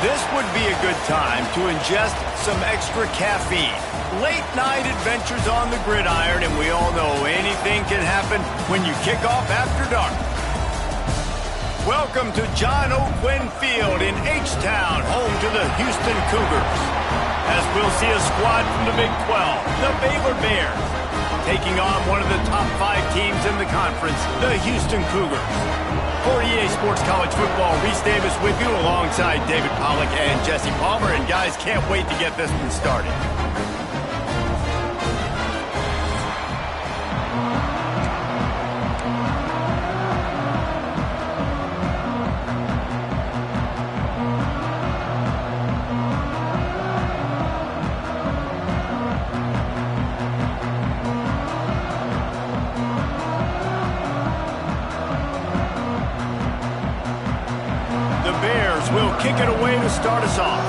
This would be a good time to ingest some extra caffeine. Late night adventures on the gridiron, and we all know anything can happen when you kick off after dark. Welcome to John O'Quinn Field in H-Town, home to the Houston Cougars. As we'll see a squad from the Big 12, the Baylor Bears, taking on one of the top 5 teams in the conference, the Houston Cougars. For EA Sports College Football, Reese Davis with you alongside David Pollack and Jesse Palmer. And guys, can't wait to get this one started. Will kick it away to start us off.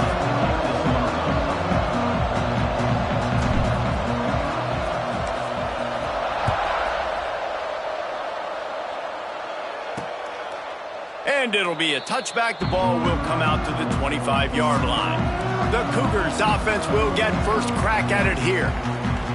And it'll be a touchback. The ball will come out to the 25-yard line. The Cougars offense will get first crack at it here.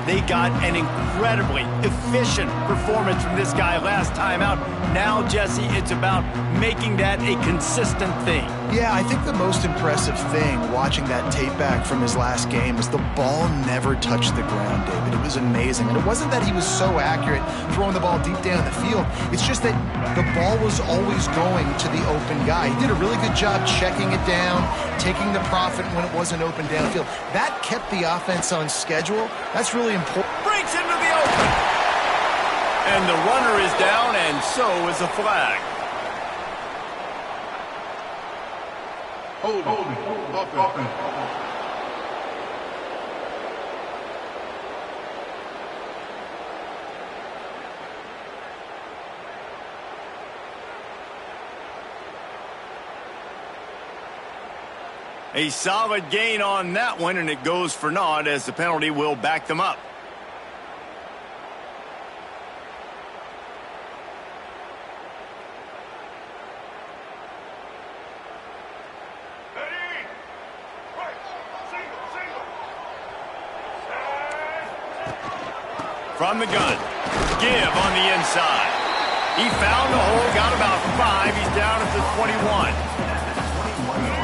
They got an incredibly efficient performance from this guy last time out. Now, Jesse, it's about making that a consistent thing. Yeah, I think the most impressive thing watching that tape back from his last game is the ball never touched the ground, David. It was amazing. And it wasn't that he was so accurate throwing the ball deep down the field. It's just that the ball was always going to the open guy. He did a really good job checking it down, taking the profit when it wasn't open downfield. That kept the offense on schedule. That's really important. Breaks into the open. And the runner is down, and so is a flag. Hold offense. A solid gain on that one, and it goes for naught as the penalty will back them up. From the gun, give on the inside. He found the hole, got about 5. He's down at the 21.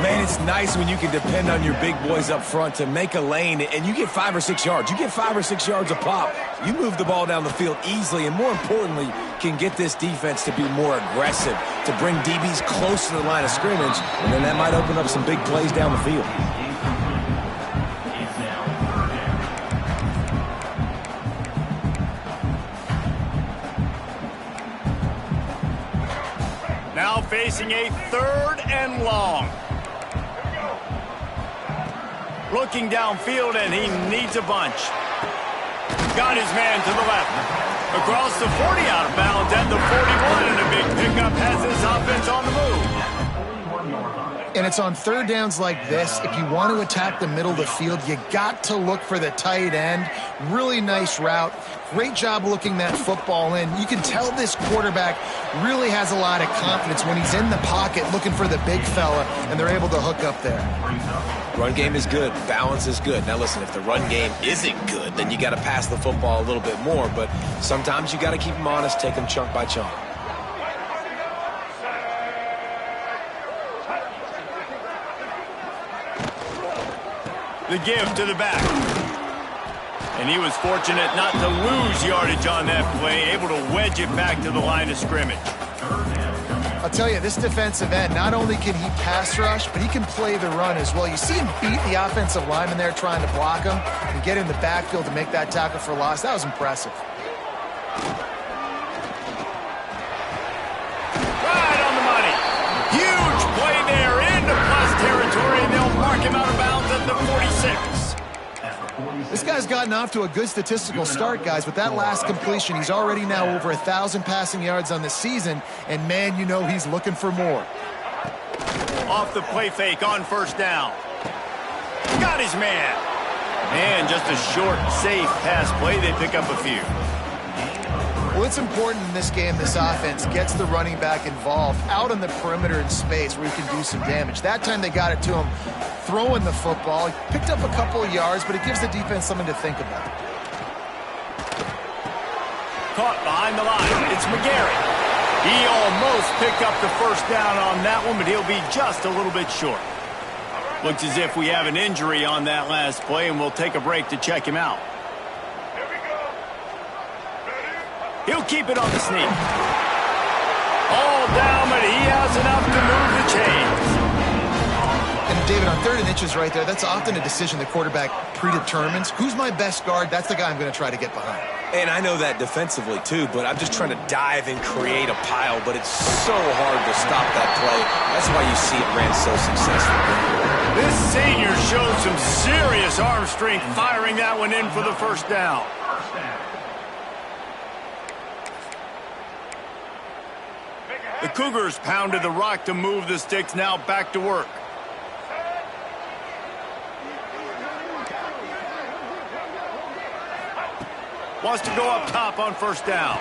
Man, it's nice when you can depend on your big boys up front to make a lane, and you get 5 or 6 yards. You get 5 or 6 yards a pop. You move the ball down the field easily, and more importantly, can get this defense to be more aggressive, to bring DBs close to the line of scrimmage, and then that might open up some big plays down the field. Now facing a 3rd and long. Looking downfield, and he needs a bunch. Got his man to the left. Across the 40, out of bounds at the 41, and a big pickup has his offense on the move. And it's on 3rd downs like this. If you want to attack the middle of the field, you got to look for the tight end. Really nice route. Great job looking that football in. You can tell this quarterback really has a lot of confidence when he's in the pocket looking for the big fella, and they're able to hook up there. Run game is good. Balance is good. Now, listen, if the run game isn't good, then you got to pass the football a little bit more. But sometimes you got to keep them honest, take them chunk by chunk. The give to the back. And he was fortunate not to lose yardage on that play, able to wedge it back to the line of scrimmage. I'll tell you, this defensive end, not only can he pass rush, but he can play the run as well. You see him beat the offensive lineman there trying to block him and get in the backfield to make that tackle for loss. That was impressive. Right on the money. Huge play there into plus territory, and they'll mark him out of bounds at the 46. This guy's gotten off to a good statistical start, guys. With that last completion, he's already now over 1,000 passing yards on the season, and man, you know he's looking for more. Off the play fake on 1st down. Got his man. And just a short, safe pass play. They pick up a few. Well, it's important in this game this offense gets the running back involved out on the perimeter in space where he can do some damage. That time they got it to him throwing the football. He picked up a couple of yards, but it gives the defense something to think about. Caught behind the line. It's McGarry. He almost picked up the first down on that one, but he'll be just a little bit short. Looks as if we have an injury on that last play, and we'll take a break to check him out. He'll keep it on the sneak. All down, but he has enough to move the chains. And David, on 3rd and inches right there, that's often a decision the quarterback predetermines. Who's my best guard? That's the guy I'm going to try to get behind. And I know that defensively, too, but I'm just trying to dive and create a pile, but it's so hard to stop that play. That's why you see it ran so successfully. This senior showed some serious arm strength firing that one in for the first down. The Cougars pounded the rock to move the sticks, now back to work. Wants to go up top on first down.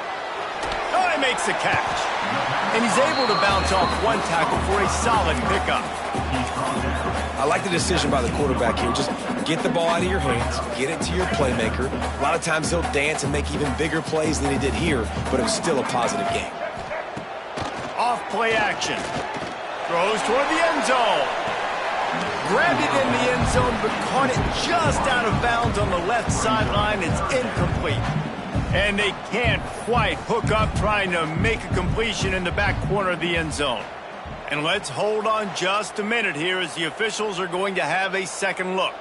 Oh, he makes the catch. And he's able to bounce off one tackle for a solid pickup. I like the decision by the quarterback here. Just get the ball out of your hands, get it to your playmaker. A lot of times he'll dance and make even bigger plays than he did here, but it was still a positive game. Off play action. Throws toward the end zone. Grabbed it in the end zone, but caught it just out of bounds on the left sideline. It's incomplete. And they can't quite hook up trying to make a completion in the back corner of the end zone. And let's hold on just a minute here as the officials are going to have a second look.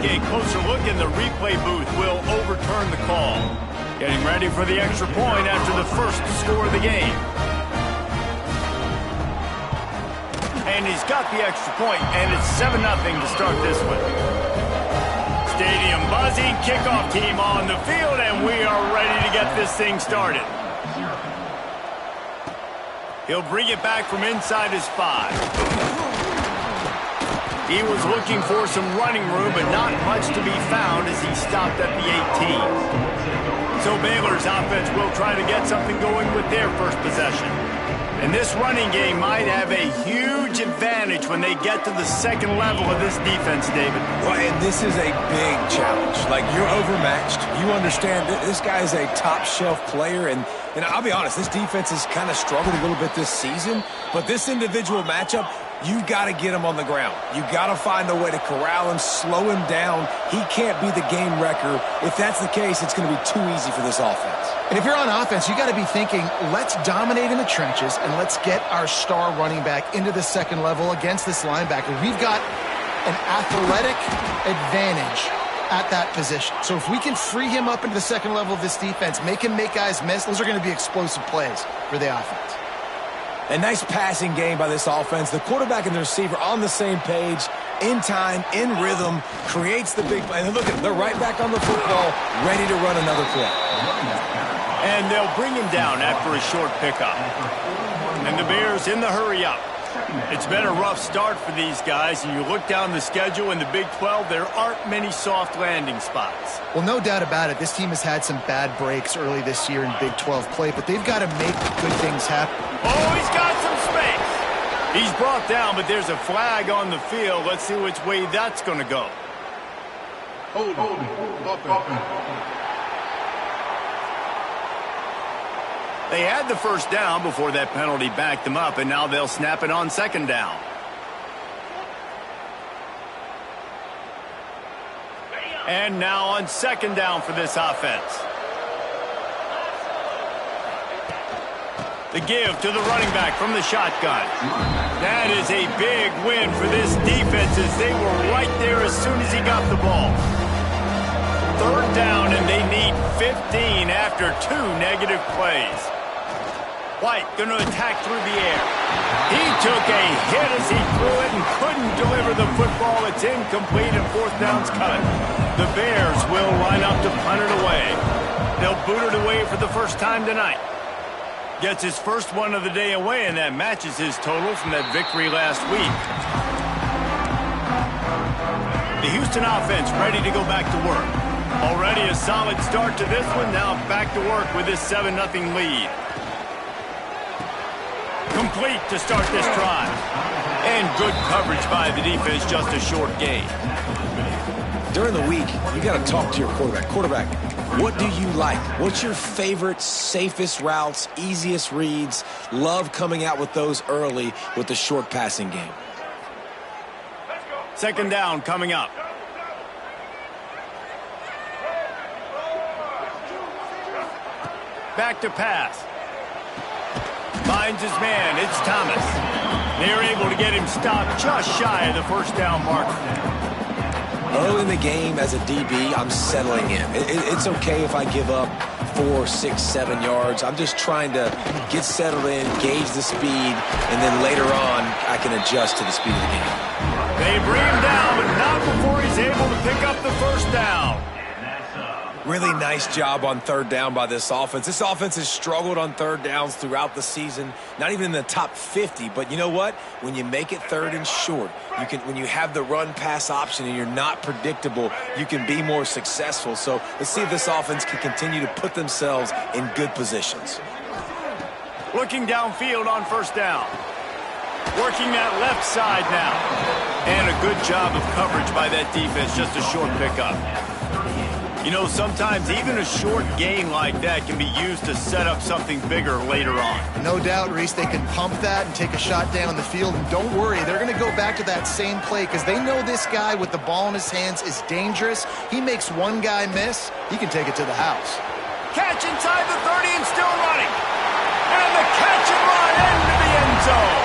A closer look in the replay booth will overturn the call. Getting ready for the extra point after the first score of the game. And he's got the extra point, and it's 7-0 to start this one. Stadium buzzing, kickoff team on the field, and we are ready to get this thing started. He'll bring it back from inside his 5. He was looking for some running room, but not much to be found as he stopped at the 18. So Baylor's offense will try to get something going with their first possession. And this running game might have a huge advantage when they get to the second level of this defense, David. Well, and this is a big challenge. Like, you're overmatched. You understand that this guy is a top-shelf player, and I'll be honest, this defense has kind of struggled a little bit this season, but this individual matchup, you got to get him on the ground. You got to find a way to corral him, slow him down. He can't be the game wrecker. If that's the case, it's going to be too easy for this offense. And if you're on offense, you got to be thinking, let's dominate in the trenches and let's get our star running back into the second level against this linebacker. We've got an athletic advantage at that position. So if we can free him up into the second level of this defense, make him make guys miss, those are going to be explosive plays for the offense. A nice passing game by this offense. The quarterback and the receiver on the same page, in time, in rhythm, creates the big play. And look at, they're right back on the football, ready to run another play. And they'll bring him down after a short pickup. And the Bears in the hurry up. It's been a rough start for these guys, and you look down the schedule in the Big 12, there aren't many soft landing spots. Well, no doubt about it. This team has had some bad breaks early this year in Big 12 play, but they've got to make good things happen. Oh, he's got some space. He's brought down, but there's a flag on the field. Let's see which way that's going to go. Hold on. They had the first down before that penalty backed them up, and now they'll snap it on second down. And now on second down for this offense. The give to the running back from the shotgun. That is a big win for this defense as they were right there as soon as he got the ball. Third down, and they need 15 after 2 negative plays. White going to attack through the air. He took a hit as he threw it and couldn't deliver the football. It's incomplete and fourth down's cut. The Bears will line up to punt it away. They'll boot it away for the first time tonight. Gets his first one of the day away, and that matches his total from that victory last week. The Houston offense ready to go back to work. Already a solid start to this one. Now back to work with this 7-0 lead. Complete to start this drive. And good coverage by the defense, just a short gain. During the week, you got to talk to your quarterback. Quarterback, what do you like? What's your favorite, safest routes, easiest reads? Love coming out with those early with the short passing game. Second down coming up. Back to pass. Finds his man. It's Thomas. They're able to get him stopped just shy of the first down marker. Early in the game as a DB, I'm settling in. It's okay if I give up 4, 6, 7 yards. I'm just trying to get settled in, gauge the speed, and then later on, I can adjust to the speed of the game. They bring him down, but not before he's able to pick up the first down. Really nice job on third down by this offense. This offense has struggled on third downs throughout the season, not even in the top 50. But you know what? When you make it third and short, when you have the run-pass option and you're not predictable, you can be more successful. So let's see if this offense can continue to put themselves in good positions. Looking downfield on first down. Working that left side now. And a good job of coverage by that defense, just a short pickup. You know, sometimes even a short gain like that can be used to set up something bigger later on. No doubt, Reese, they can pump that and take a shot down the field. And don't worry, they're going to go back to that same play because they know this guy with the ball in his hands is dangerous. He makes one guy miss, he can take it to the house. Catch inside the 30 and still running. And the catch and run into the end zone.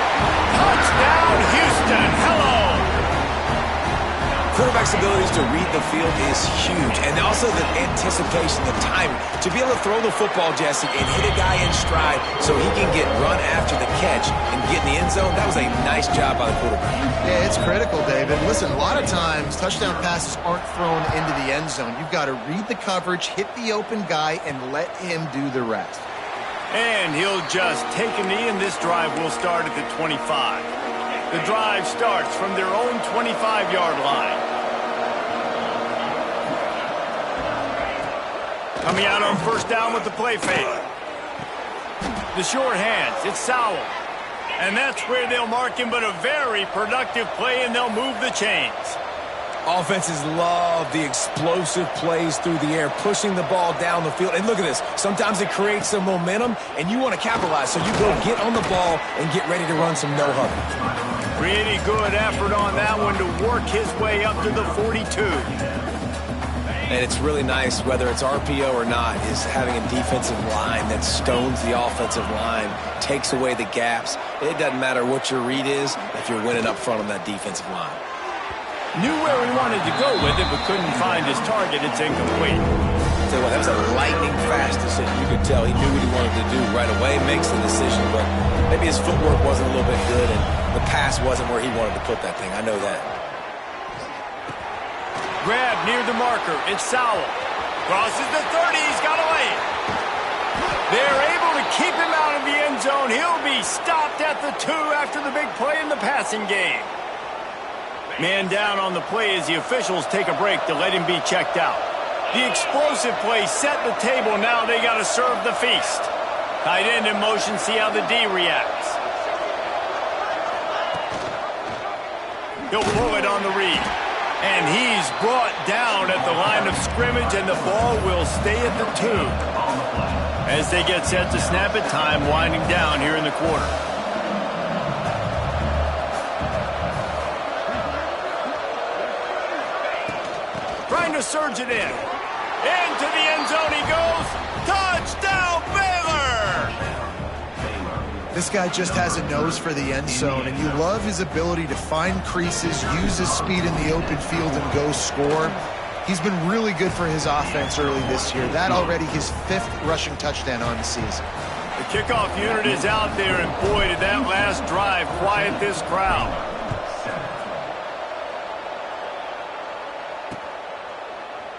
Touchdown, Houston. Hello. Quarterback's abilities to read the field is huge, and also the anticipation, the timing. To be able to throw the football, Jesse, and hit a guy in stride so he can get run after the catch and get in the end zone, that was a nice job by the quarterback. Yeah, it's critical, David. Listen, a lot of times touchdown passes aren't thrown into the end zone. You've got to read the coverage, hit the open guy, and let him do the rest. And he'll just take a knee, and this drive will start at the 25. The drive starts from their own 25-yard line. Coming out on first down with the play fake. The short hands, it's Sowell. And that's where they'll mark him, but a very productive play, and they'll move the chains. Offenses love the explosive plays through the air, pushing the ball down the field. And look at this. Sometimes it creates some momentum, and you want to capitalize. So you go get on the ball and get ready to run some no-huddle. Pretty good effort on that one to work his way up to the 42. And it's really nice, whether it's RPO or not, is having a defensive line that stones the offensive line, takes away the gaps. It doesn't matter what your read is if you're winning up front on that defensive line. Knew where he wanted to go with it, but couldn't find his target. It's incomplete. Tell you what, that was a lightning-fast decision. You could tell he knew what he wanted to do right away, makes the decision, but maybe his footwork wasn't a little bit good, and the pass wasn't where he wanted to put that thing. I know that. Grab near the marker. It's Sowell. Crosses the 30. He's got away. They're able to keep him out of the end zone. He'll be stopped at the 2 after the big play in the passing game. Man down on the play as the officials take a break to let him be checked out. The explosive play set the table. Now they got to serve the feast. Tight end in motion. See how the D reacts. He'll pull it on the read. And he's brought down at the line of scrimmage, and the ball will stay at the 2. As they get set to snap it, time winding down here in the quarter. Trying to surge it in. Into the end zone he goes. Touchdown, Baylor! This guy just has a nose for the end zone, and you love his ability to find creases, use his speed in the open field, and go score. He's been really good for his offense early this year. That already his 5th rushing touchdown on the season. The kickoff unit is out there, and boy, did that last drive quiet this crowd.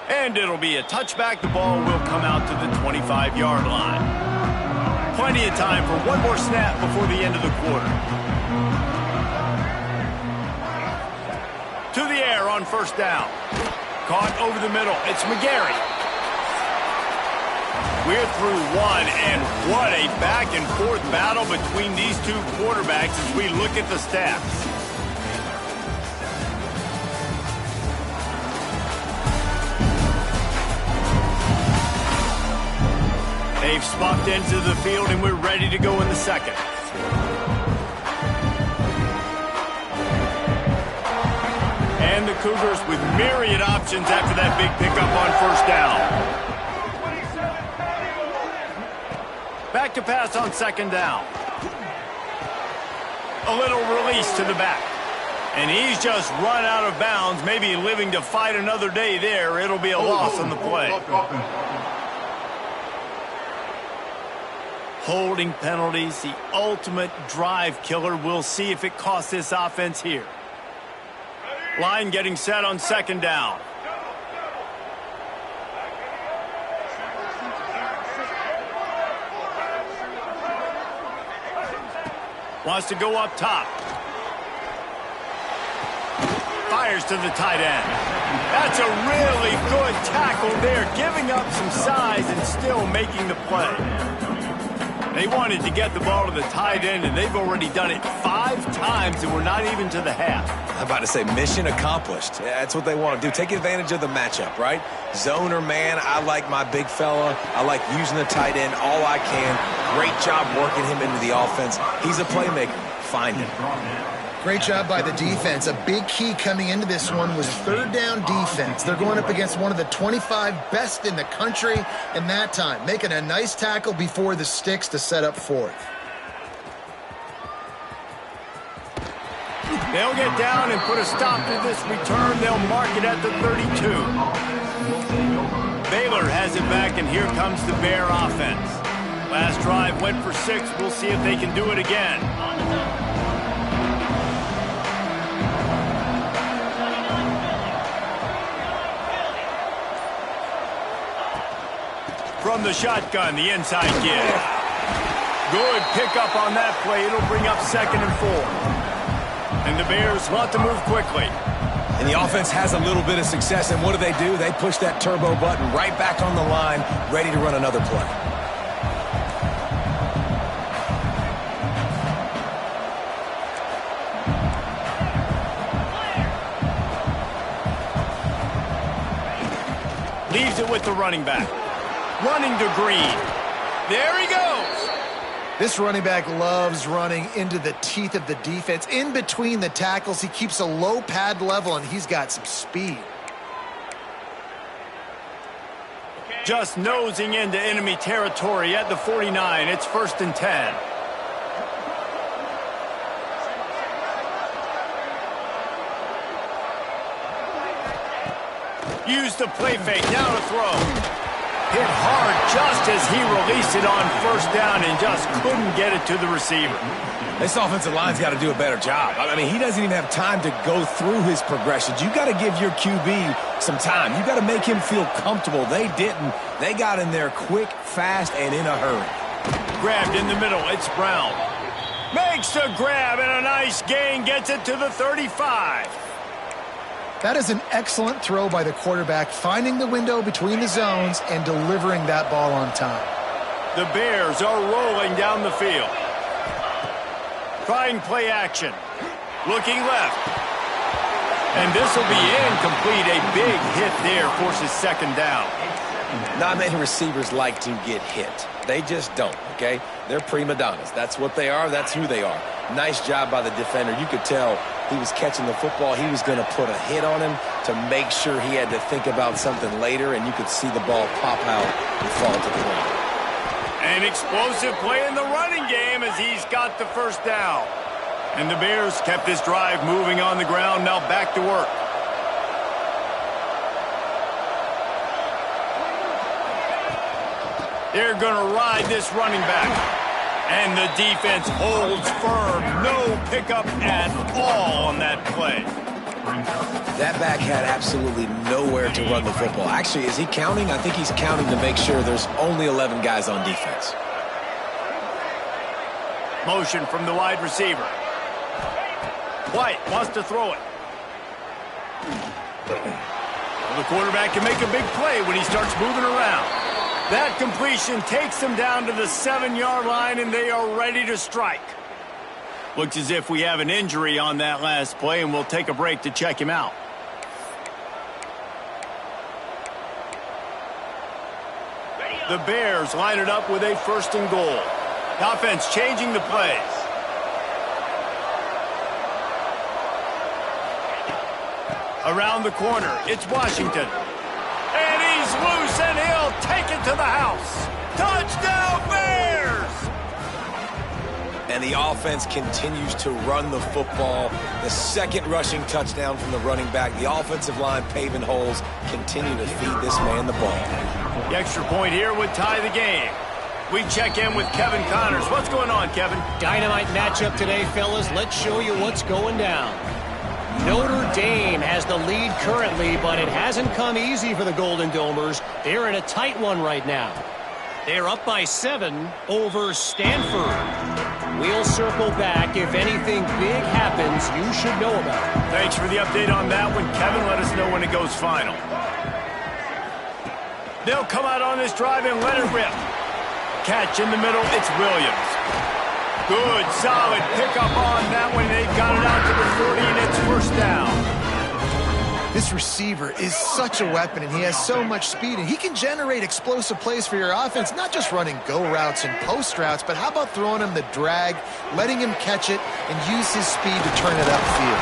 And it'll be a touchback. The ball will come out to the 25-yard line. Plenty of time for one more snap before the end of the quarter. To the air on first down. Caught over the middle. It's McGarry. We're through one, and what a back-and-forth battle between these two quarterbacks as we look at the stats. They've swapped into the field, and we're ready to go in the second. And the Cougars with myriad options after that big pickup on first down. Back to pass on second down. A little release to the back. And he's just run out of bounds, maybe living to fight another day there. It'll be a loss on the play. Holding penalties, the ultimate drive killer. We'll see if it costs this offense here. Line getting set on second down. Wants to go up top. Fires to the tight end. That's a really good tackle there, giving up some size and still making the play. They wanted to get the ball to the tight end, and they've already done it 5 times, and we're not even to the half. I'm about to say mission accomplished. That's what they want to do. Take advantage of the matchup, right? Zone or man, I like my big fella. I like using the tight end all I can. Great job working him into the offense. He's a playmaker. Find him. Great job by the defense. A big key coming into this one was third down defense. They're going up against one of the 25 best in the country in that time, making a nice tackle before the sticks to set up fourth. They'll get down and put a stop to this return. They'll mark it at the 32. Baylor has it back, and here comes the Bear offense. Last drive went for 6. We'll see if they can do it again. From the shotgun, the inside give. Good pickup on that play. It'll bring up 2nd and 4. And the Bears want to move quickly. And the offense has a little bit of success, and what do? They push that turbo button right back on the line, ready to run another play. Leaves it with the running back. Running to Green. There he goes. This running back loves running into the teeth of the defense. In between the tackles, he keeps a low pad level, and he's got some speed. Just nosing into enemy territory at the 49. It's 1st and 10. Use the play fake. Now to throw. Hit hard just as he released it on first down and just couldn't get it to the receiver. This offensive line's got to do a better job. I mean, he doesn't even have time to go through his progressions. You got to give your QB some time. You got to make him feel comfortable. They didn't. They got in there quick, fast, and in a hurry. Grabbed in the middle. It's Brown. Makes the grab and a nice gain. Gets it to the 35. That is an excellent throw by the quarterback, finding the window between the zones and delivering that ball on time. The Bears are rolling down the field. Trying play action. Looking left. And this will be incomplete. A big hit there forces 2nd down. Not many receivers like to get hit. They just don't, okay? They're prima donnas. That's what they are. That's who they are. Nice job by the defender. You could tell he was catching the football. He was going to put a hit on him to make sure he had to think about something later, and you could see the ball pop out and fall to the ground. An explosive play in the running game as he's got the 1st down. And the Bears kept this drive moving on the ground. Now back to work. They're going to ride this running back. And the defense holds firm. No pickup at all on that play. That back had absolutely nowhere to run the football. Actually, is he counting? I think he's counting to make sure there's only 11 guys on defense. Motion from the wide receiver. White wants to throw it. Well, the quarterback can make a big play when he starts moving around. That completion takes them down to the 7-yard line, and they are ready to strike. Looks as if we have an injury on that last play, and we'll take a break to check him out. The Bears line it up with a 1st and goal. The offense changing the plays. Around the corner, it's Washington. And he's loose, and he'll take it to the house. Touchdown, Bears! And the offense continues to run the football. The 2nd rushing touchdown from the running back. The offensive line paving holes, continue to feed this man the ball. The extra point here would tie the game. We check in with Kevin Connors. What's going on, Kevin? Dynamite matchup today, fellas. Let's show you what's going down. Notre Dame has the lead currently, but it hasn't come easy for the Golden Domers. They're in a tight one right now. They're up by 7 over Stanford. We'll circle back. If anything big happens, you should know about it. Thanks for the update on that one, Kevin. Let us know when it goes final. They'll come out on this drive and let it rip. Catch in the middle, it's Williams. Good, solid pickup on that one. They've got it out to the 40, and it's 1st down. This receiver is such a weapon, and he has so much speed, and he can generate explosive plays for your offense, not just running go routes and post routes, but how about throwing him the drag, letting him catch it, and use his speed to turn it upfield.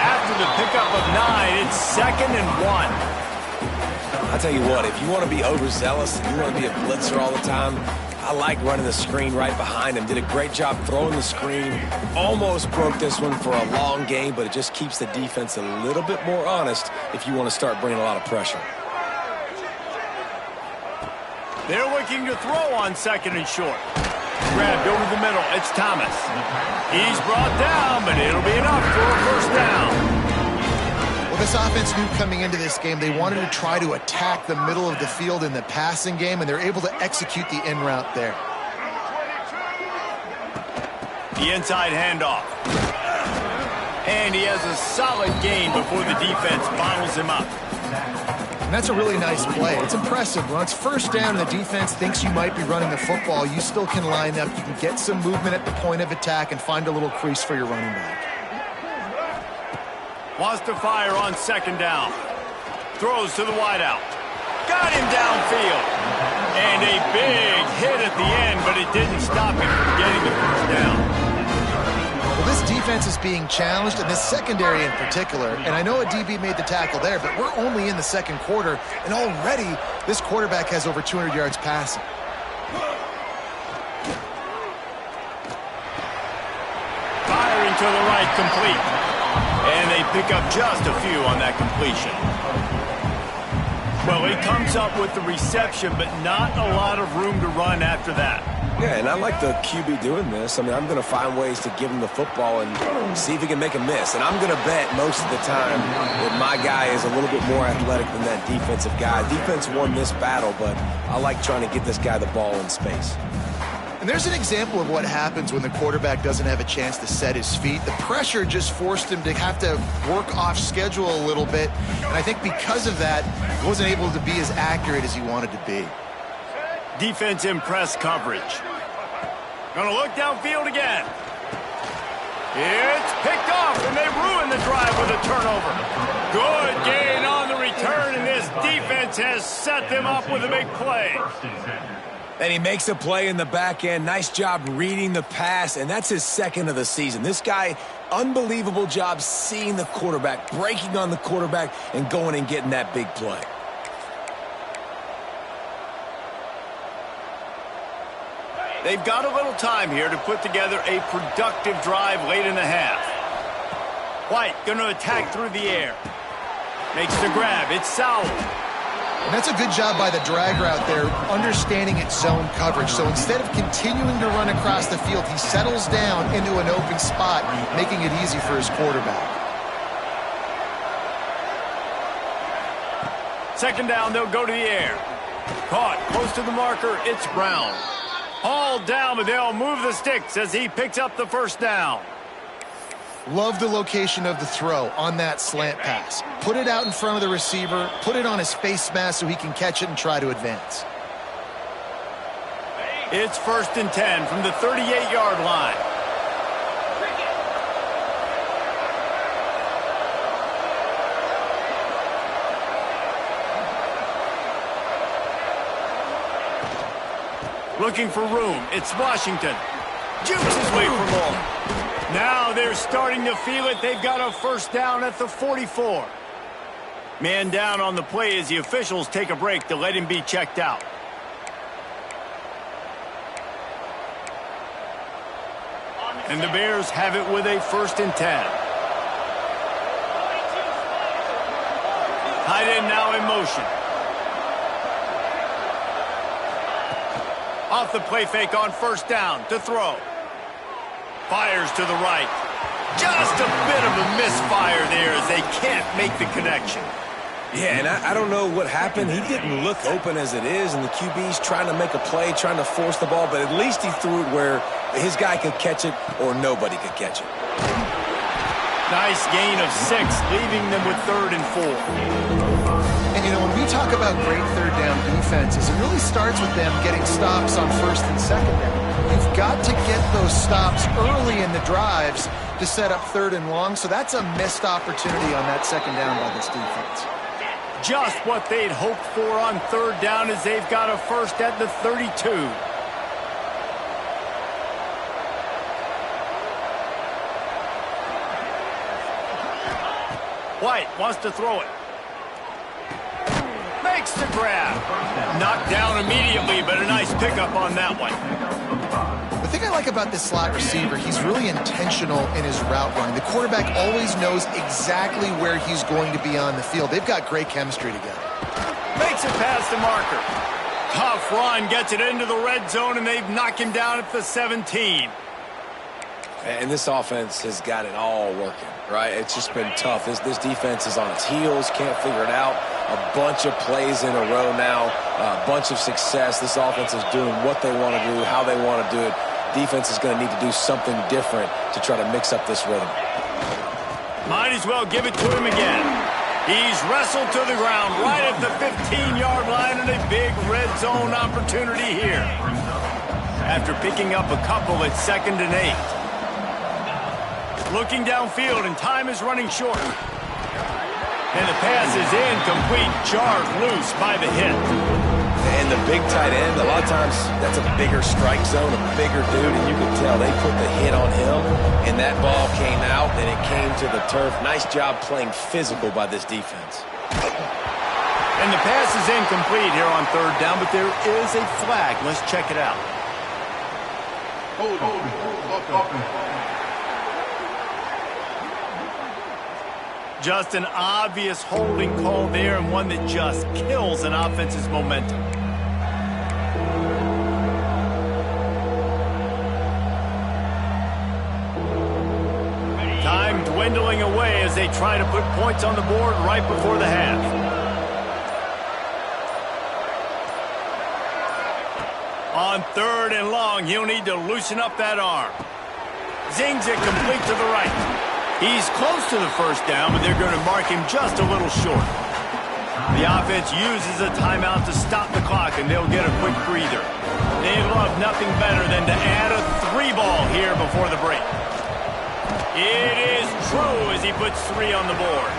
After the pickup of 9, it's 2nd and 1. I'll tell you what, if you want to be overzealous and you want to be a blitzer all the time, I like running the screen right behind him. Did a great job throwing the screen. Almost broke this one for a long game, but it just keeps the defense a little bit more honest if you want to start bringing a lot of pressure. They're looking to throw on 2nd and short. Grabbed over the middle. It's Thomas. He's brought down, but it'll be enough for a 1st down. Well, this offense knew coming into this game they wanted to try to attack the middle of the field in the passing game, and they're able to execute the in route there. The inside handoff. And he has a solid gain before the defense bottles him up. And that's a really nice play. It's impressive. When it's 1st down and the defense thinks you might be running the football, you still can line up. You can get some movement at the point of attack and find a little crease for your running back. Wants to fire on 2nd down. Throws to the wideout. Got him downfield. And a big hit at the end, but it didn't stop him from getting the 1st down. Well, this defense is being challenged, and this secondary in particular. And I know a DB made the tackle there, but we're only in the 2nd quarter, and already this quarterback has over 200 yards passing. Firing to the right, complete. And they pick up just a few on that completion. Well, he comes up with the reception, but not a lot of room to run after that. Yeah, and I like the QB doing this. I mean, I'm going to find ways to give him the football and see if he can make a miss. And I'm going to bet most of the time that my guy is a little bit more athletic than that defensive guy. Defense won this battle, but I like trying to get this guy the ball in space. And there's an example of what happens when the quarterback doesn't have a chance to set his feet. The pressure just forced him to have to work off schedule a little bit. And I think because of that, he wasn't able to be as accurate as he wanted to be. Defense in press coverage. Gonna look downfield again. It's picked off, and they ruin the drive with a turnover. Good gain on the return, and this defense has set them up with a big play. And he makes a play in the back end. Nice job reading the pass, and that's his 2nd of the season. This guy, unbelievable job seeing the quarterback, breaking on the quarterback, and going and getting that big play. They've got a little time here to put together a productive drive late in the half. White going to attack through the air. Makes the grab. It's Sowell. And that's a good job by the drag route there, understanding its zone coverage. So instead of continuing to run across the field, he settles down into an open spot, making it easy for his quarterback. 2nd down, they'll go to the air. Caught close to the marker, it's Brown. Hauled down, but they'll move the sticks as he picks up the first down. Love the location of the throw on that slant pass. Put it out in front of the receiver, put it on his face mask so he can catch it and try to advance. It's 1st and 10 from the 38-yard line. Looking for room. It's Washington. Jukes his way for more. Now they're starting to feel it. They've got a first down at the 44. Man down on the play as the officials take a break to let him be checked out. And the Bears have it with a 1st and 10. Tight end now in motion. Off the play fake on 1st down to throw. Fires to the right. Just a bit of a misfire there as they can't make the connection. Yeah, and I don't know what happened. He didn't look open as it is, and the QB's trying to make a play, trying to force the ball, but at least he threw it where his guy could catch it or nobody could catch it. Nice gain of 6, leaving them with 3rd and 4. And, you know, when we talk about great third down defenses, it really starts with them getting stops on 1st and 2nd down. You've got to get those stops early in the drives to set up 3rd and long, so that's a missed opportunity on that 2nd down by this defense. Just what they'd hoped for on 3rd down as they've got a first at the 32. White wants to throw it. Makes the grab. Knocked down immediately, but a nice pickup on that one. The thing I like about this slot receiver, he's really intentional in his route running. The quarterback always knows exactly where he's going to be on the field. They've got great chemistry together. Makes it past the marker. Tough run, gets it into the red zone, and they've knocked him down at the 17. And this offense has got it all working, right? It's just been tough. This defense is on its heels, can't figure it out. A bunch of plays in a row now, a bunch of success. This offense is doing what they want to do, how they want to do it. Defense is going to need to do something different to try to mix up this rhythm. Might as well give it to him again. He's wrestled to the ground right at the 15-yard line and a big red zone opportunity here. After picking up a couple at 2nd and 8. Looking downfield, and time is running short. And the pass is incomplete, jarred loose by the hit. And the big tight end, a lot of times that's a bigger strike zone, a bigger dude, and you can tell they put the hit on him, and that ball came out, and it came to the turf. Nice job playing physical by this defense. And the pass is incomplete here on 3rd down, but there is a flag. Let's check it out. Hold on. Just an obvious holding call there, and one that just kills an offense's momentum. Time dwindling away as they try to put points on the board right before the half. On 3rd and long, he'll need to loosen up that arm. Zings it complete to the right. He's close to the first down, but they're going to mark him just a little short. The offense uses a timeout to stop the clock, and they'll get a quick breather. They'd love nothing better than to add a 3-ball here before the break. It is true as he puts 3 on the board.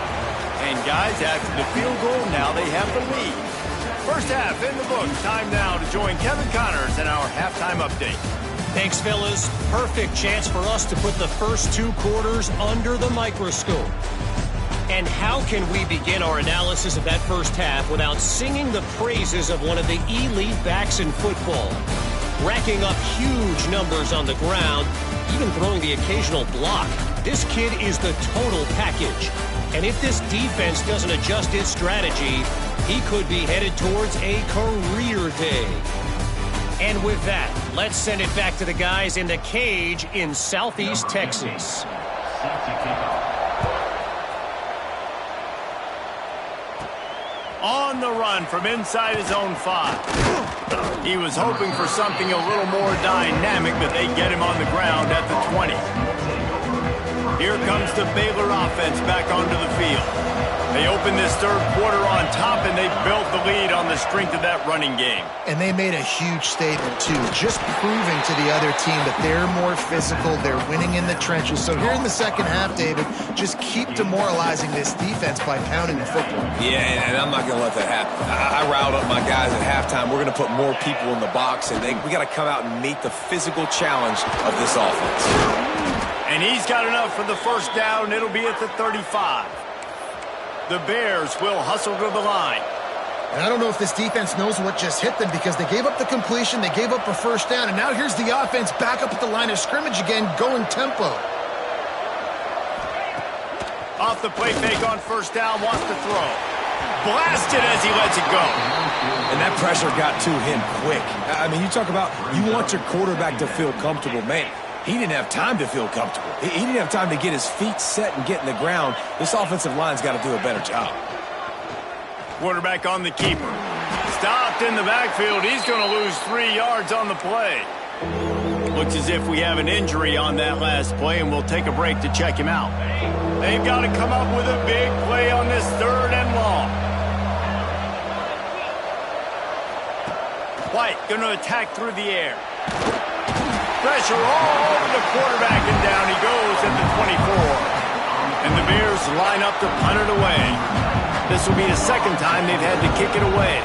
And guys, after the field goal, now they have the lead. First half in the books. Time now to join Kevin Connors in our halftime update. Thanks, fellas. Perfect chance for us to put the first 2 quarters under the microscope. And how can we begin our analysis of that first half without singing the praises of one of the elite backs in football? Racking up huge numbers on the ground, even throwing the occasional block. This kid is the total package. And if this defense doesn't adjust its strategy, he could be headed towards a career day. And with that, let's send it back to the guys in the cage in Southeast Texas. On the run from inside his own 5. He was hoping for something a little more dynamic, but they get him on the ground at the 20. Here comes the Baylor offense back onto the field. They open this third quarter on top, and they built the lead on the strength of that running game. And they made a huge statement, too, just proving to the other team that they're more physical, they're winning in the trenches. So here in the second half, David, just keep demoralizing this defense by pounding the football. Yeah, and I'm not going to let that happen. I riled up my guys at halftime. We're going to put more people in the box, and we got to come out and meet the physical challenge of this offense. And he's got enough for the first down. It'll be at the 35. The Bears will hustle to the line. And I don't know if this defense knows what just hit them, because they gave up the completion, they gave up a first down, and now here's the offense back up at the line of scrimmage again, going tempo. Off the play fake on first down, wants to throw. Blasted as he lets it go. And that pressure got to him quick. I mean, you talk about you want your quarterback to feel comfortable. Man, he didn't have time to feel comfortable. He didn't have time to get his feet set and get in the ground. This offensive line's got to do a better job. Quarterback on the keeper. Stopped in the backfield. He's going to lose 3 yards on the play. Looks as if we have an injury on that last play, and we'll take a break to check him out. They've got to come up with a big play on this 3rd and long. White going to attack through the air. Pressure all over the quarterback, and down he goes at the 24. And the Bears line up to punt it away. This will be the second time they've had to kick it away.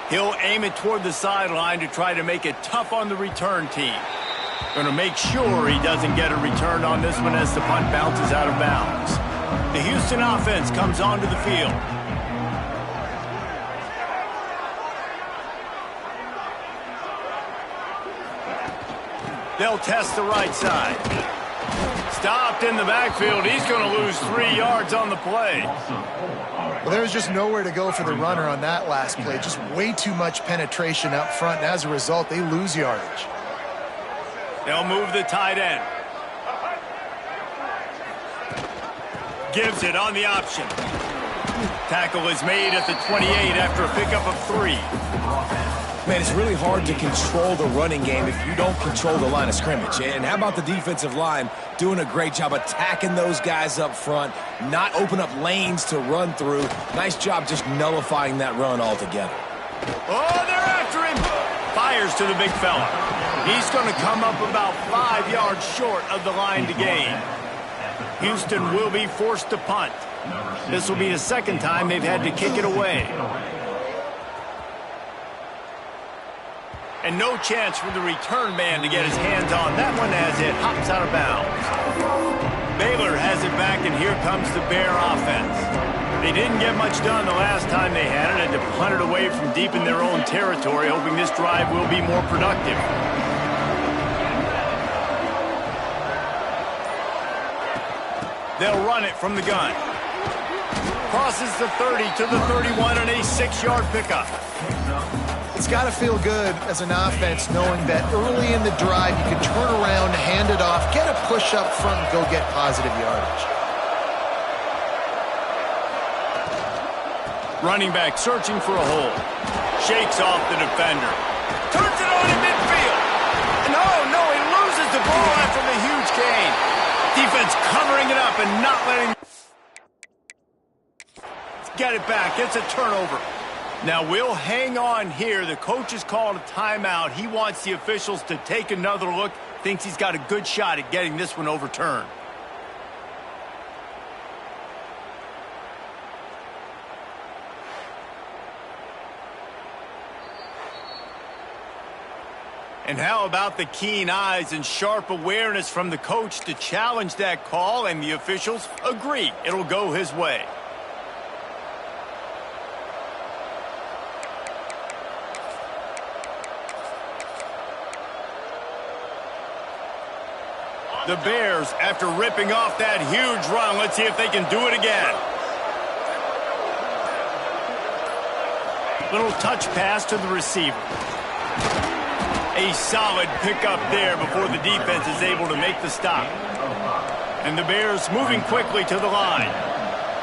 He'll aim it toward the sideline to try to make it tough on the return team. Going to make sure he doesn't get a return on this one as the punt bounces out of bounds. The Houston offense comes onto the field. They'll test the right side. Stopped in the backfield. He's going to lose 3 yards on the play. Well, there was just nowhere to go for the runner on that last play. Just way too much penetration up front, and as a result, they lose yardage. They'll move the tight end. Gives it on the option. Tackle is made at the 28 after a pickup of 3. Man, it's really hard to control the running game if you don't control the line of scrimmage. And how about the defensive line doing a great job attacking those guys up front, not open up lanes to run through. Nice job just nullifying that run altogether. Oh, they're after him. Fires to the big fella. He's going to come up about 5 yards short of the line to gain. Houston will be forced to punt. This will be the second time they've had to kick it away. And no chance for the return man to get his hands on that one as it hops out of bounds. Baylor has it back, and here comes the Bear offense. They didn't get much done the last time they had it, and to punt it away from deep in their own territory, hoping this drive will be more productive. They'll run it from the gun. Crosses the 30 to the 31 and a 6-yard pickup. It's got to feel good as an offense knowing that early in the drive you can turn around, hand it off, get a push up front, and go get positive yardage. Running back searching for a hole. Shakes off the defender. Turns it on in midfield. No, he loses the ball after the huge gain. Defense covering it up and not letting... Get it back. It's a turnover. Now we'll hang on here. The coach has called a timeout. He wants the officials to take another look. Thinks he's got a good shot at getting this one overturned. And how about the keen eyes and sharp awareness from the coach to challenge that call, and the officials agree it'll go his way. The Bears, after ripping off that huge run, let's see if they can do it again. Little touch pass to the receiver. A solid pickup there before the defense is able to make the stop. And the Bears moving quickly to the line.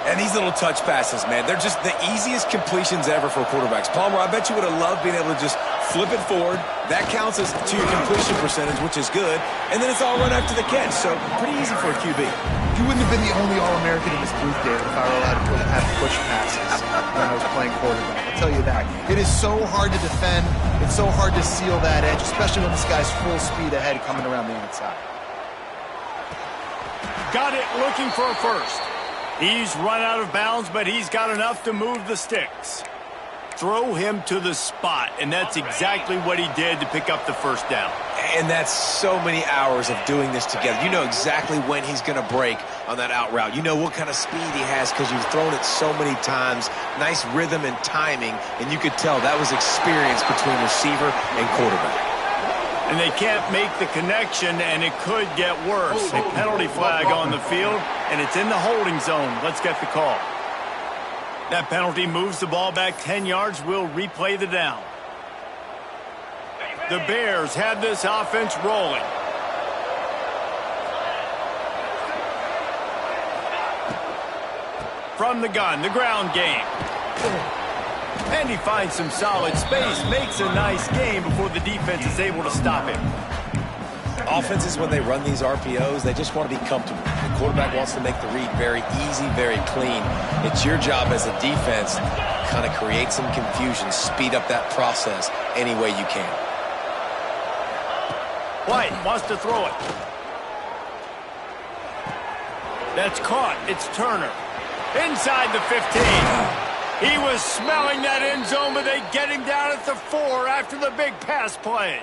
And these little touch passes, man, they're just the easiest completions ever for quarterbacks. Palmer, I bet you would have loved being able to just flip it forward. That counts as to your completion percentage, which is good. And then it's all run after the catch, so pretty easy for a QB. You wouldn't have been the only All-American in this booth, David, if I were allowed to have push passes when I was playing quarterback. I'll tell you that. It is so hard to defend. It's so hard to seal that edge, especially when this guy's full speed ahead coming around the outside. Got it, looking for a first. He's run out of bounds, but he's got enough to move the sticks. Throw him to the spot, and that's exactly what he did to pick up the first down. And that's so many hours of doing this together. You know exactly when he's going to break on that out route. You know what kind of speed he has because you've thrown it so many times. Nice rhythm and timing, and you could tell that was experience between receiver and quarterback. And they can't make the connection, and it could get worse. A penalty flag on the field, and it's in the holding zone. Let's get the call. That penalty moves the ball back 10 yards. We'll replay the down. The Bears have this offense rolling. From the gun, the ground game. And he finds some solid space, makes a nice game before the defense is able to stop him. Offenses, when they run these RPOs, they just want to be comfortable. The quarterback wants to make the read very easy, very clean. It's your job as a defense to kind of create some confusion, speed up that process any way you can. White wants to throw it. That's caught. It's Turner. Inside the 15. He was smelling that end zone, but they get him down at the 4 after the big pass play.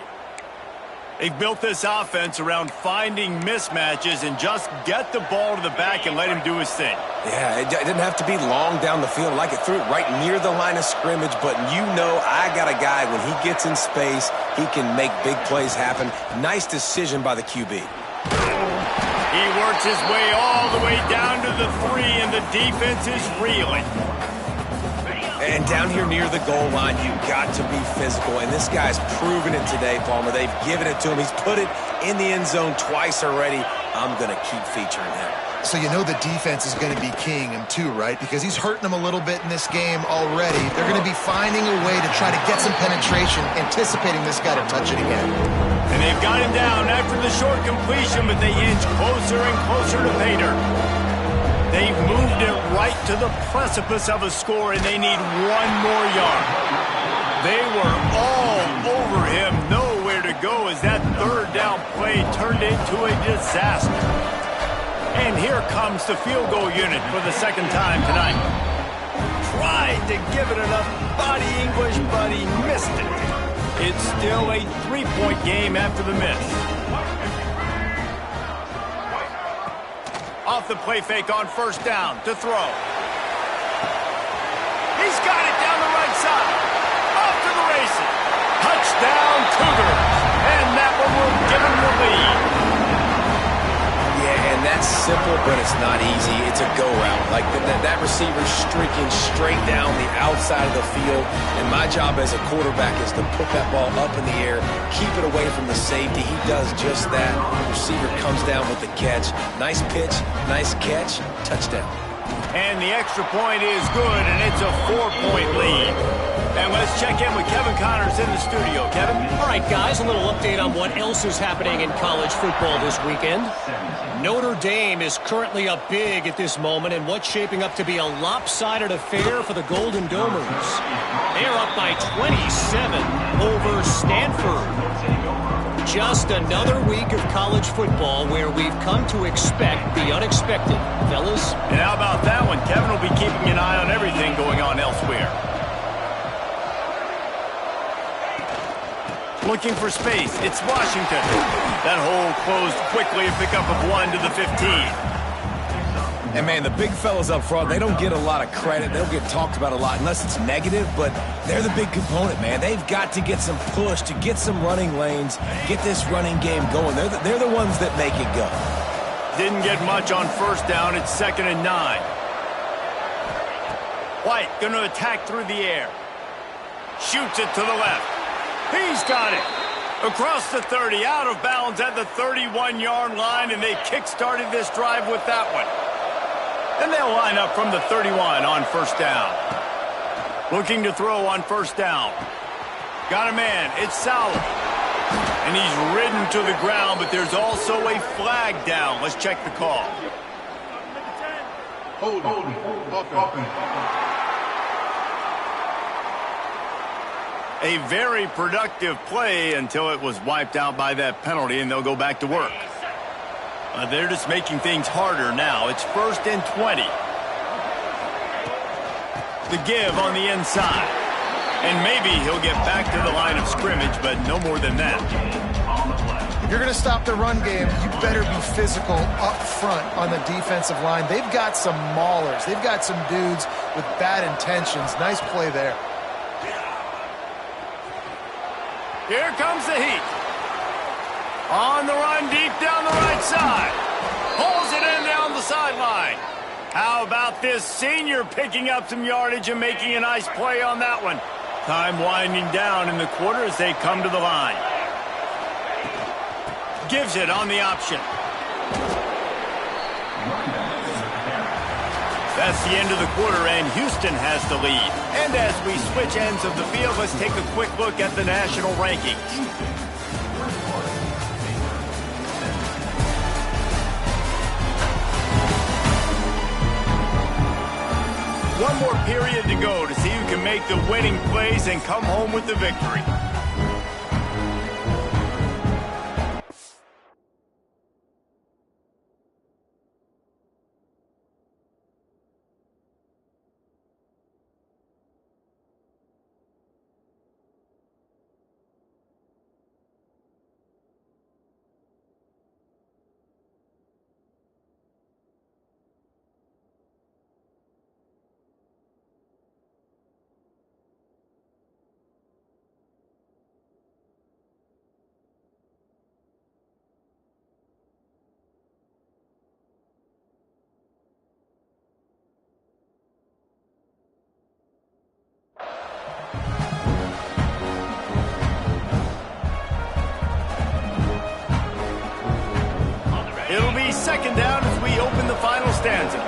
They've built this offense around finding mismatches and just get the ball to the back and let him do his thing. Yeah, it didn't have to be long down the field. Like it threw it right near the line of scrimmage, but you know I got a guy, when he gets in space, he can make big plays happen. Nice decision by the QB. He works his way all the way down to the 3, and the defense is reeling. And down here near the goal line, you've got to be physical. And this guy's proven it today, Palmer. They've given it to him. He's put it in the end zone twice already. I'm going to keep featuring him. So you know the defense is going to be keying him too, right? Because he's hurting them a little bit in this game already. They're going to be finding a way to try to get some penetration, anticipating this guy to touch it again. And they've got him down after the short completion, but they inch closer and closer to pay dirt. They've moved it right to the precipice of a score, and they need one more yard. They were all over him, nowhere to go as that third down play turned into a disaster. And here comes the field goal unit for the second time tonight. Tried to give it enough body English, but he missed it. It's still a 3-point game after the miss. Off the play fake on first down to throw. He's got it down the right side. Off to the races. Touchdown Cougars. And that one will give him the lead. Yeah, and that's simple, but it's not easy. It's a go route. Like that receiver's streaking straight down the outside of the field. And my job as a quarterback is to put that ball up in the air, keep it away from the safety. He does just that. The receiver comes down with the catch. Nice pitch, nice catch, touchdown. And the extra point is good, and it's a 4-point lead. And let's check in with Kevin Connors in the studio. Kevin? All right, guys, a little update on what else is happening in college football this weekend. Notre Dame is currently up big at this moment in what's shaping up to be a lopsided affair for the Golden Domers. They're up by 27 over Stanford. Just another week of college football where we've come to expect the unexpected. Fellas? And how about that one? Kevin will be keeping an eye on everything going on elsewhere. Looking for space. It's Washington. That hole closed quickly, a pickup of 1 to the 15. And, man, the big fellas up front, they don't get a lot of credit. They don't get talked about a lot unless it's negative, but they're the big component, man. They've got to get some push, to get some running lanes, get this running game going. They're the ones that make it go. Didn't get much on first down. It's 2nd and 9. White going to attack through the air. Shoots it to the left. He's got it. Across the 30, out of bounds at the 31-yard line, and they kick-started this drive with that one. And they'll line up from the 31 on first down. Looking to throw on first down. Got a man. It's Sauer. And he's ridden to the ground, but there's also a flag down. Let's check the call. Hold on. A very productive play until it was wiped out by that penalty, and they'll go back to work. They're just making things harder now. It's 1st and 20. The give on the inside. And maybe he'll get back to the line of scrimmage, but no more than that. If you're going to stop the run game, you better be physical up front on the defensive line. They've got some maulers. They've got some dudes with bad intentions. Nice play there. Here comes the heat. On the run, deep down the right side. Pulls it in down the sideline. How about this senior picking up some yardage and making a nice play on that one? Time winding down in the quarter as they come to the line. Gives it on the option. That's the end of the quarter, and Houston has the lead. And as we switch ends of the field, let's take a quick look at the national rankings. One more period to go to see who can make the winning plays and come home with the victory. It'll be 2nd down as we open the final stanza.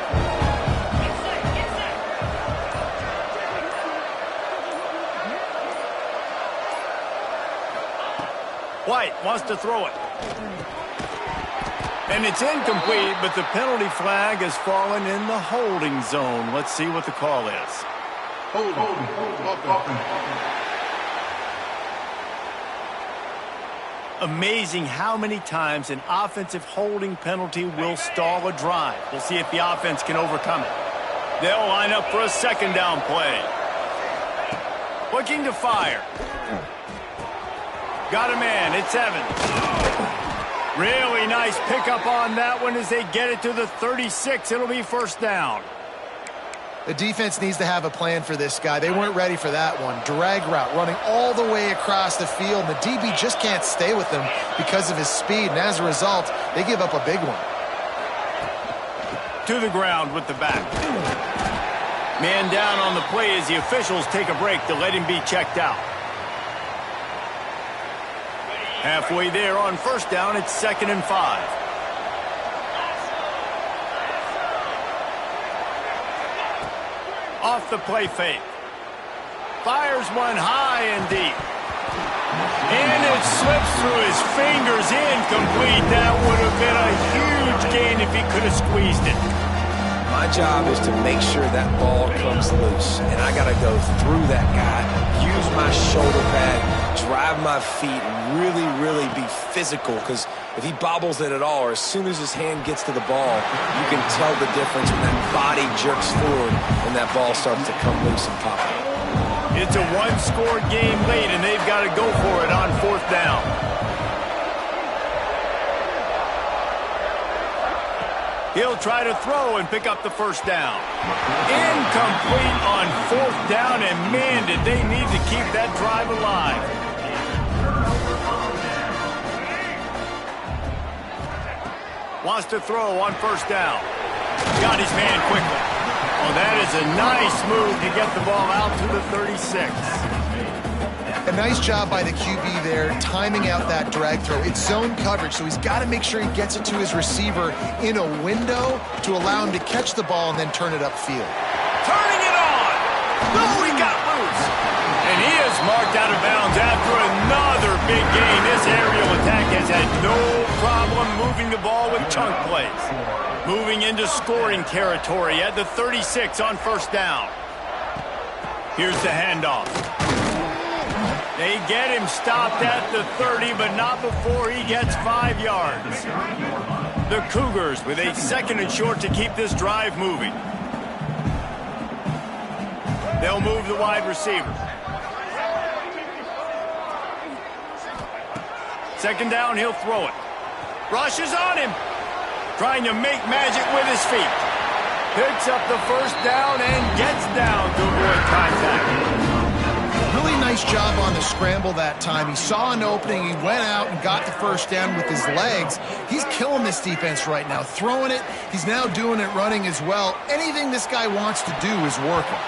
White wants to throw it. And it's incomplete, but the penalty flag has fallen in the holding zone. Let's see what the call is. Amazing how many times an offensive holding penalty will stall a drive. We'll see if the offense can overcome it. They'll line up for a 2nd down play. Looking to fire. Got a man. It's Evans. Really nice pickup on that one as they get it to the 36. It'll be 1st down. The defense needs to have a plan for this guy. They weren't ready for that one. Drag route, running all the way across the field. And the DB just can't stay with him because of his speed. And as a result, they give up a big one. To the ground with the back. Man down on the play as the officials take a break to let him be checked out. Halfway there on 1st down, it's 2nd and 5. Off the play fake. Fires one high and deep. And it slips through his fingers, incomplete. That would have been a huge gain if he could have squeezed it. My job is to make sure that ball comes loose. And I got to go through that guy, use my shoulder pad, drive my feet, and really be physical. Because if he bobbles it at all, or as soon as his hand gets to the ball, you can tell the difference when that body jerks forward and that ball starts to come loose and pop out. It's a one-score game late, and they've got to go for it on 4th down. He'll try to throw and pick up the 1st down. Incomplete on 4th down, and man, did they need to keep that drive alive. Wants to throw on 1st down. Got his man quickly. Oh, that is a nice move to get the ball out to the 36. And nice job by the QB there, timing out that drag throw. It's zone coverage, so he's got to make sure he gets it to his receiver in a window to allow him to catch the ball and then turn it upfield. Turning it on! No, he got loose! And he is marked out of bounds after another big gain. This aerial attack has had no problem moving the ball with chunk plays. Moving into scoring territory at the 36 on first down. Here's the handoff. They get him stopped at the 30, but not before he gets 5 yards. The Cougars with a 2nd and short to keep this drive moving. They'll move the wide receiver. 2nd down, he'll throw it. Rushes on him. Trying to make magic with his feet. Picks up the first down and gets down to avoid contact. Really nice job on the scramble that time. He saw an opening, he went out and got the first down with his legs. He's killing this defense right now, throwing it. He's now doing it running as well. Anything this guy wants to do is working.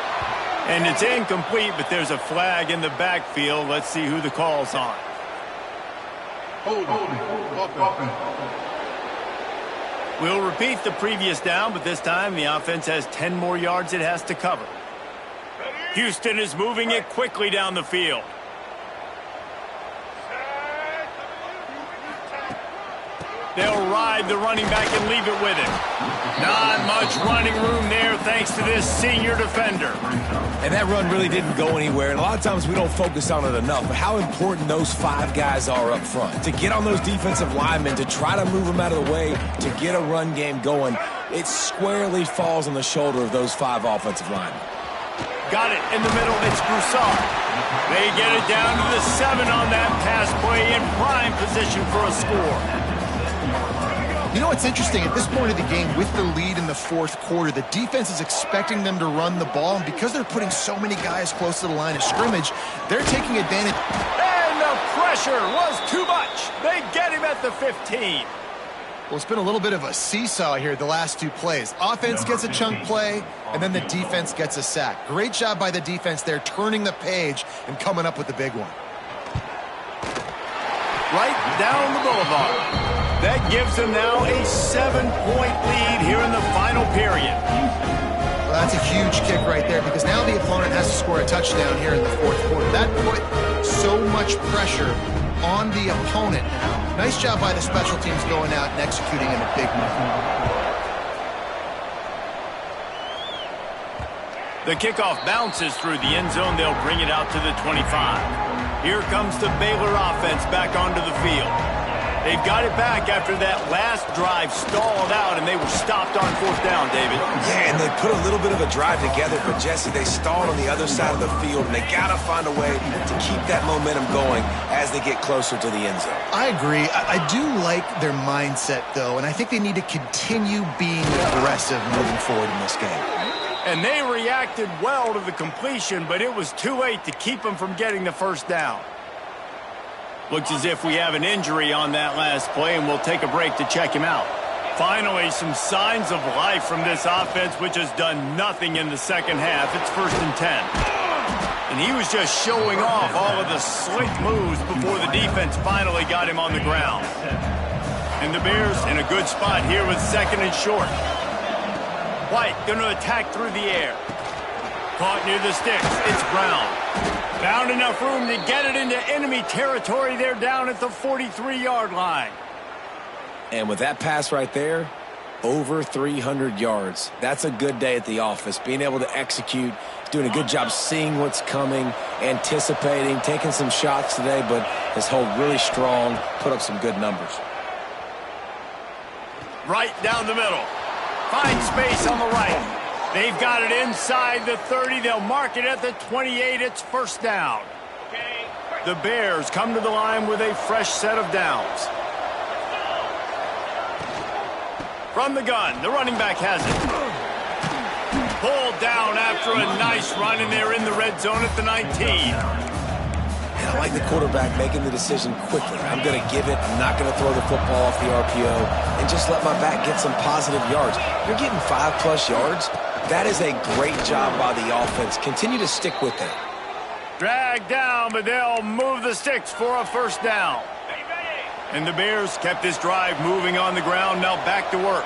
And it's incomplete, but there's a flag in the backfield. Let's see who the call's on. Holding. We'll repeat the previous down, but this time the offense has 10 more yards it has to cover. Houston is moving it quickly down the field. They'll ride the running back and leave it with him. Not much running room there thanks to this senior defender. And that run really didn't go anywhere, and a lot of times we don't focus on it enough, but how important those 5 guys are up front. To get on those defensive linemen, to try to move them out of the way, to get a run game going, it squarely falls on the shoulder of those 5 offensive linemen. Got it in the middle, it's Broussard. They get it down to the 7 on that pass play in prime position for a score. You know what's interesting? At this point of the game, with the lead in the 4th quarter, the defense is expecting them to run the ball, and because they're putting so many guys close to the line of scrimmage, they're taking advantage. And the pressure was too much. They get him at the 15. Well, it's been a little bit of a seesaw here the last 2 plays. Offense gets a chunk play, and then the defense gets a sack. Great job by the defense there, turning the page and coming up with the big one. Right down the boulevard. That gives them now a 7-point lead here in the final period. Well, that's a huge kick right there because now the opponent has to score a touchdown here in the 4th quarter. That put so much pressure on the opponent now. Nice job by the special teams going out and executing in a big moment. The kickoff bounces through the end zone. They'll bring it out to the 25. Here comes the Baylor offense back onto the field. They've got it back after that last drive stalled out, and they were stopped on 4th down, David. Yeah, and they put a little bit of a drive together, but Jesse, they stalled on the other side of the field, and they got to find a way to keep that momentum going as they get closer to the end zone. I agree. I do like their mindset, though, and I think they need to continue being aggressive moving forward in this game. And they reacted well to the completion, but it was too late to keep them from getting the first down. Looks as if we have an injury on that last play, and we'll take a break to check him out. Finally, some signs of life from this offense, which has done nothing in the second half. It's 1st and 10. And he was just showing off all of the slick moves before the defense finally got him on the ground. And the Bears in a good spot here with 2nd and short. White going to attack through the air. Caught near the sticks. It's Brown. Found enough room to get it into enemy territory. They're down at the 43-yard line. And with that pass right there, over 300 yards. That's a good day at the office. Being able to execute, doing a good job seeing what's coming, anticipating, taking some shots today, but has held really strong, put up some good numbers. Right down the middle. Finds space on the right. They've got it inside the 30. They'll mark it at the 28. It's 1st down. The Bears come to the line with a fresh set of downs. From the gun, the running back has it. Pulled down after a nice run, and they're in the red zone at the 19. And I like the quarterback making the decision quickly. I'm going to give it. I'm not going to throw the football off the RPO and just let my back get some positive yards. You're getting 5+ yards. That is a great job by the offense. Continue to stick with that. Dragged down, but they'll move the sticks for a first down. And the Bears kept this drive moving on the ground. Now back to work.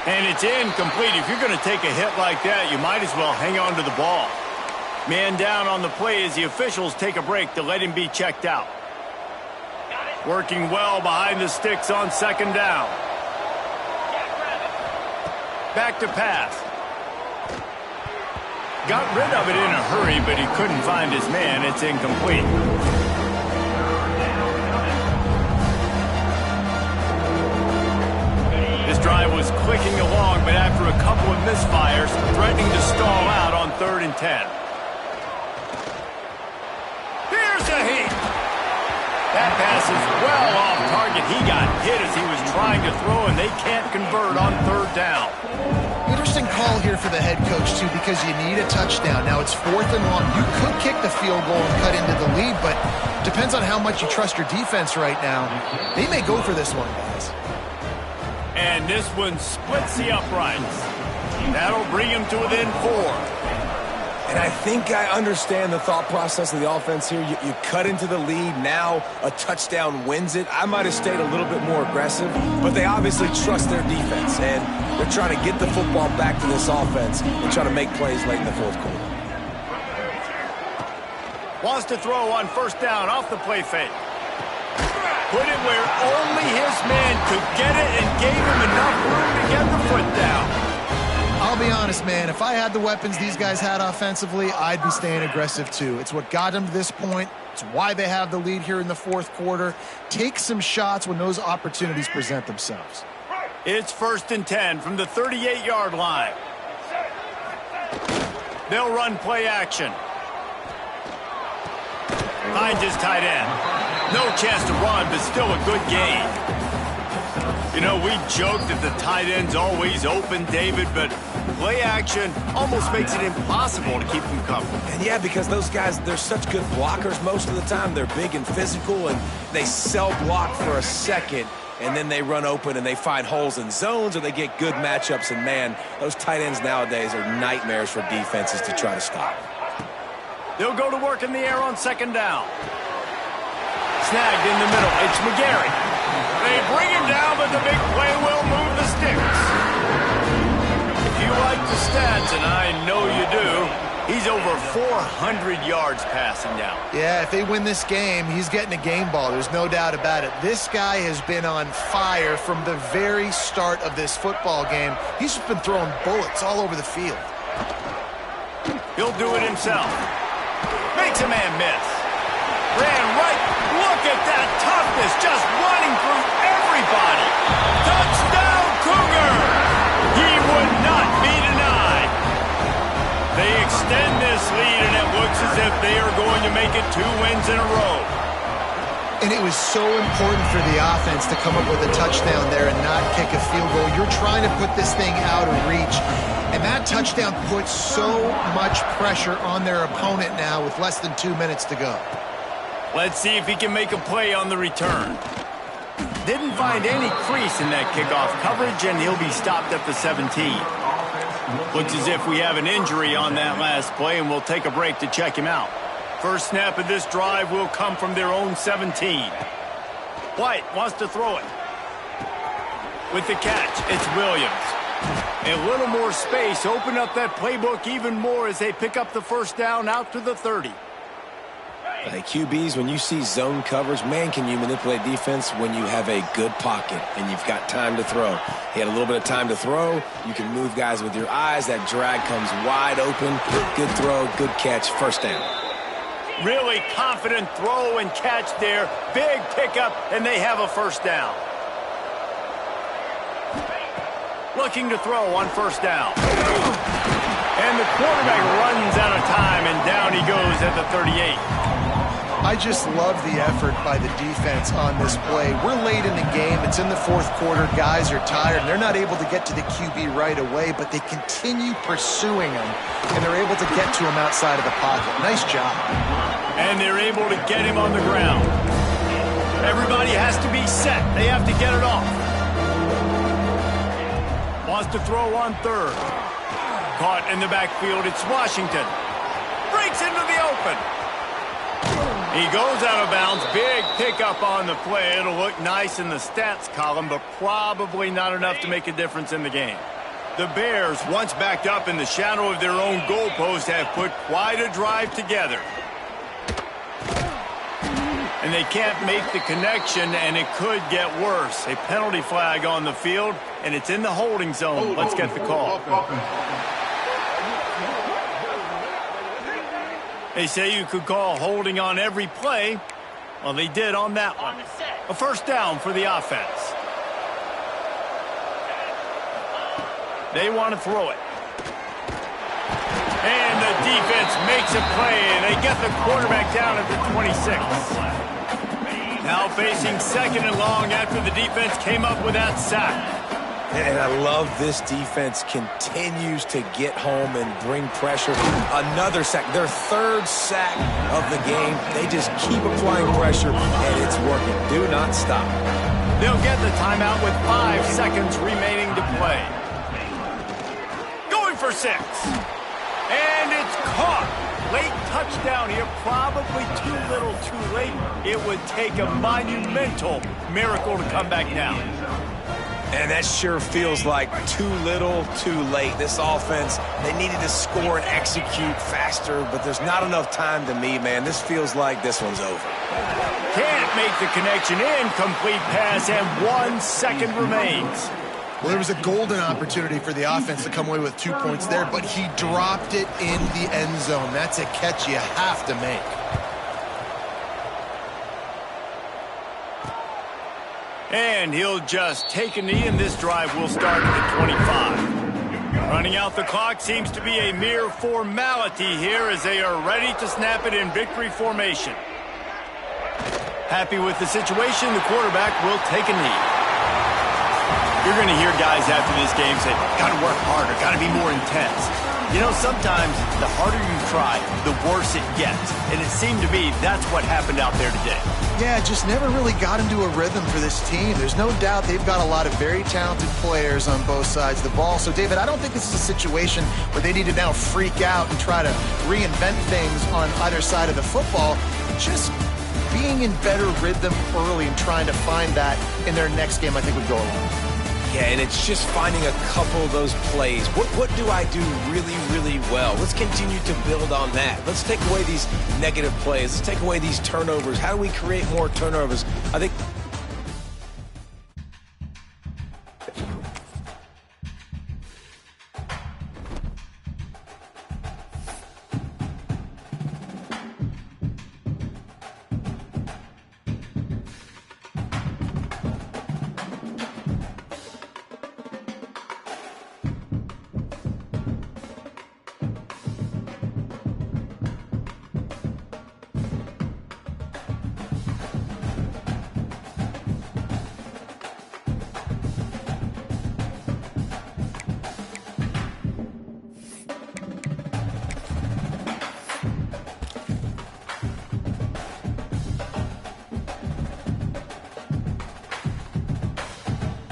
And it's incomplete. If you're going to take a hit like that, you might as well hang on to the ball. Man down on the play as the officials take a break to let him be checked out. Working well behind the sticks on second down. Back to pass. Got rid of it in a hurry, but he couldn't find his man. It's incomplete. This drive was clicking along, but after a couple of misfires, threatening to stall out on 3rd and 10. Here's a heat. That pass is well off target. He got hit as he was trying to throw, and they can't convert on 3rd down. Interesting call here for the head coach, too, because you need a touchdown. Now it's 4th and long. You could kick the field goal and cut into the lead, but depends on how much you trust your defense right now. They may go for this one, guys. And this one splits the uprights. That'll bring him to within 4. And I think I understand the thought process of the offense here. You cut into the lead. Now a touchdown wins it. I might have stayed a little bit more aggressive, but they obviously trust their defense, and they're trying to get the football back to this offense and try to make plays late in the 4th quarter. Wants to throw on first down off the play fake. Put it where only his man could get it and gave him enough room to get the foot down. I'll be honest, man, if I had the weapons these guys had offensively, I'd be staying aggressive too. It's what got them to this point. It's why they have the lead here in the 4th quarter. Take some shots when those opportunities present themselves. It's 1st and 10 from the 38-yard line. They'll run play action. Finds his tight end. No chance to run, but still a good gain. You know, we joked that the tight end's always open, David, but play action almost makes it impossible to keep them covered. And yeah, because those guys, they're such good blockers most of the time. They're big and physical, and they sell block for a second, and then they run open and they find holes in zones, or they get good matchups. And, man, those tight ends nowadays are nightmares for defenses to try to stop. They'll go to work in the air on second down. Snagged in the middle. It's McGarry. They bring him down, but the big play will move the sticks. If you like the stats, and I know you do, he's over 400 yards passing now. Yeah, if they win this game, he's getting a game ball. There's no doubt about it. This guy has been on fire from the very start of this football game. He's just been throwing bullets all over the field. He'll do it himself. Makes a man miss. Ran right. Look at that toughness, just running through everybody. Touchdown, Cougar! He would not be denied. They extend this lead, and it looks as if they are going to make it 2 wins in a row. And it was so important for the offense to come up with a touchdown there and not kick a field goal. You're trying to put this thing out of reach. And that touchdown puts so much pressure on their opponent now with less than 2 minutes to go. Let's see if he can make a play on the return. Didn't find any crease in that kickoff coverage, and he'll be stopped at the 17. Looks as if we have an injury on that last play, and we'll take a break to check him out. First snap of this drive will come from their own 17. White wants to throw it. With the catch, it's Williams. A little more space, open up that playbook even more as they pick up the first down out to the 30. Hey, QBs, when you see zone coverage, man, can you manipulate defense when you have a good pocket and you've got time to throw. He had a little bit of time to throw. You can move guys with your eyes. That drag comes wide open. Good throw, good catch, first down. Really confident throw and catch there. Big pickup, and they have a first down. Looking to throw on first down. And the quarterback runs out of time, and down he goes at the 38. I just love the effort by the defense on this play. We're late in the game. It's in the 4th quarter. Guys are tired, and they're not able to get to the QB right away, but they continue pursuing him, and they're able to get to him outside of the pocket. Nice job. And they're able to get him on the ground. Everybody has to be set. They have to get it off. Wants to throw on third. Caught in the backfield, it's Washington. Breaks into the open. He goes out of bounds. Big pickup on the play. It'll look nice in the stats column, but probably not enough to make a difference in the game. The Bears, once backed up in the shadow of their own goalpost, have put quite a drive together. And they can't make the connection, and it could get worse. A penalty flag on the field, and it's in the holding zone. Let's get the call. They say you could call holding on every play. Well, they did on that one. A first down for the offense. They want to throw it. And the defense makes a play, and they get the quarterback down at the 26. Now facing second and long after the defense came up with that sack. And I love this defense continues to get home and bring pressure. Another sack, their third sack of the game. They just keep applying pressure, and it's working. Do not stop. They'll get the timeout with 5 seconds remaining to play. Going for 6. And it's caught. Late touchdown here, probably too little too late. It would take a monumental miracle to come back down. And that sure feels like too little, too late. This offense, they needed to score and execute faster, but there's not enough time to me, man. This feels like this one's over. Can't make the connection. Incomplete pass, and 1 second remains. Well, there was a golden opportunity for the offense to come away with 2 points there, but he dropped it in the end zone. That's a catch you have to make. And he'll just take a knee, and this drive will start at the 25. Running out the clock seems to be a mere formality here as they are ready to snap it in victory formation. Happy with the situation, the quarterback will take a knee. You're going to hear guys after this game say, got to work harder, got to be more intense. You know, sometimes the harder you try, the worse it gets. And it seemed to me that's what happened out there today. Yeah, just never really got into a rhythm for this team. There's no doubt they've got a lot of very talented players on both sides of the ball. So, David, I don't think this is a situation where they need to now freak out and try to reinvent things on either side of the football. Just being in better rhythm early and trying to find that in their next game, I think, would go a long way. Yeah, and it's just finding a couple of those plays. What do I do really, really well? Let's continue to build on that. Let's take away these negative plays. Let's take away these turnovers. How do we create more turnovers? I think